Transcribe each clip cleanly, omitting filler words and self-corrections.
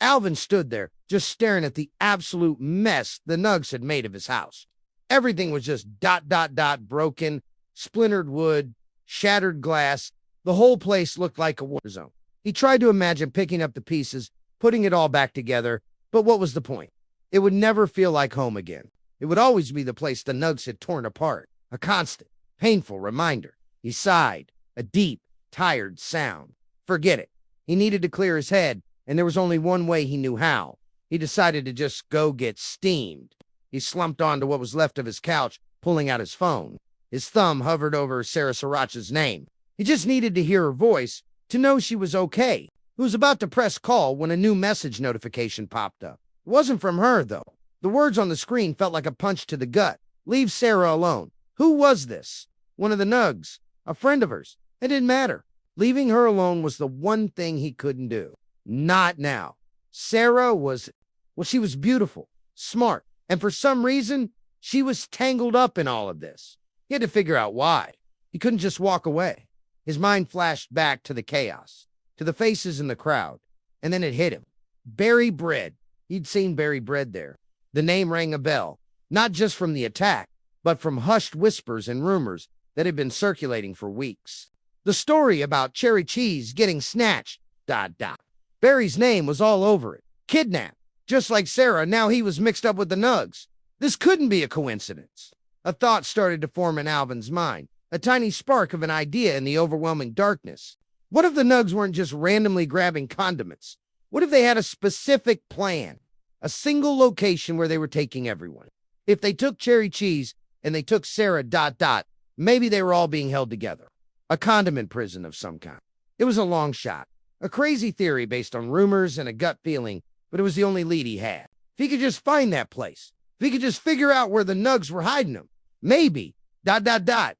Alvin stood there, just staring at the absolute mess the Nuggs had made of his house. Everything was just ... broken, splintered wood, shattered glass. The whole place looked like a war zone. He tried to imagine picking up the pieces, putting it all back together, but what was the point? It would never feel like home again. It would always be the place the Nuggs had torn apart, a constant, painful reminder. He sighed, a deep, tired sound. Forget it. He needed to clear his head, and there was only one way he knew how. He decided to just go get steamed. He slumped onto what was left of his couch, pulling out his phone. His thumb hovered over Sarah Sriracha's name. He just needed to hear her voice, to know she was okay. He was about to press call when a new message notification popped up. It wasn't from her, though. The words on the screen felt like a punch to the gut. Leave Sarah alone. Who was this? One of the Nuggs. A friend of hers. It didn't matter. Leaving her alone was the one thing he couldn't do. Not now. Sarah was, well, she was beautiful, smart, and for some reason, she was tangled up in all of this. He had to figure out why. He couldn't just walk away. His mind flashed back to the chaos, to the faces in the crowd, and then it hit him. Barry Bread. He'd seen Barry Bread there. The name rang a bell, not just from the attack, but from hushed whispers and rumors that had been circulating for weeks. The story about Cherry Cheese getting snatched, ... Barry's name was all over it. Kidnapped. Just like Sarah, now he was mixed up with the Nuggs. This couldn't be a coincidence. A thought started to form in Alvin's mind, a tiny spark of an idea in the overwhelming darkness. What if the Nuggs weren't just randomly grabbing condiments? What if they had a specific plan? A single location where they were taking everyone. If they took Cherry Cheese and they took Sarah ... maybe they were all being held together. A condiment prison of some kind. It was a long shot. A crazy theory based on rumors and a gut feeling, but it was the only lead he had. If he could just find that place, if he could just figure out where the Nuggs were hiding them, maybe, ...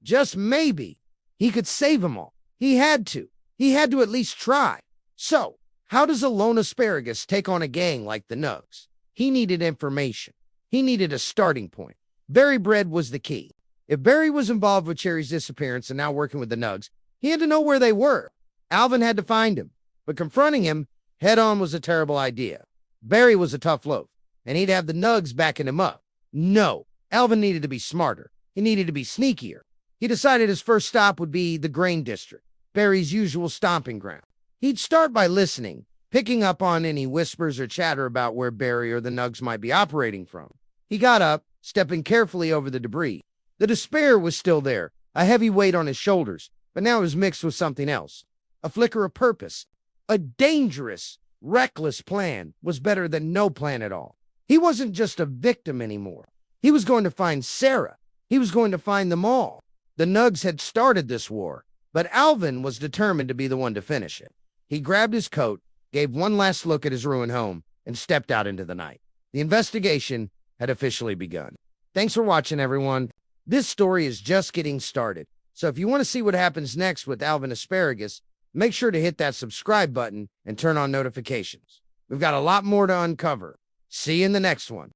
just maybe, he could save them all. He had to. He had to at least try. So, how does a lone asparagus take on a gang like the Nuggs? He needed information. He needed a starting point. Barry Bread was the key. If Barry was involved with Cherry's disappearance and now working with the Nuggs, he had to know where they were. Alvin had to find him. But confronting him head-on was a terrible idea. Barry was a tough loaf, and he'd have the Nuggs backing him up. No, Alvin needed to be smarter. He needed to be sneakier. He decided his first stop would be the Grain District, Barry's usual stomping ground. He'd start by listening, picking up on any whispers or chatter about where Barry or the Nuggs might be operating from. He got up, stepping carefully over the debris. The despair was still there, a heavy weight on his shoulders, but now it was mixed with something else. A flicker of purpose. A dangerous, reckless plan was better than no plan at all. He wasn't just a victim anymore. He was going to find Sarah. He was going to find them all. The Nuggs had started this war, but Alvin was determined to be the one to finish it. He grabbed his coat, gave one last look at his ruined home, and stepped out into the night. The investigation had officially begun. Thanks for watching, everyone. This story is just getting started, so if you want to see what happens next with Alvin Asparagus, make sure to hit that subscribe button and turn on notifications. We've got a lot more to uncover. See you in the next one.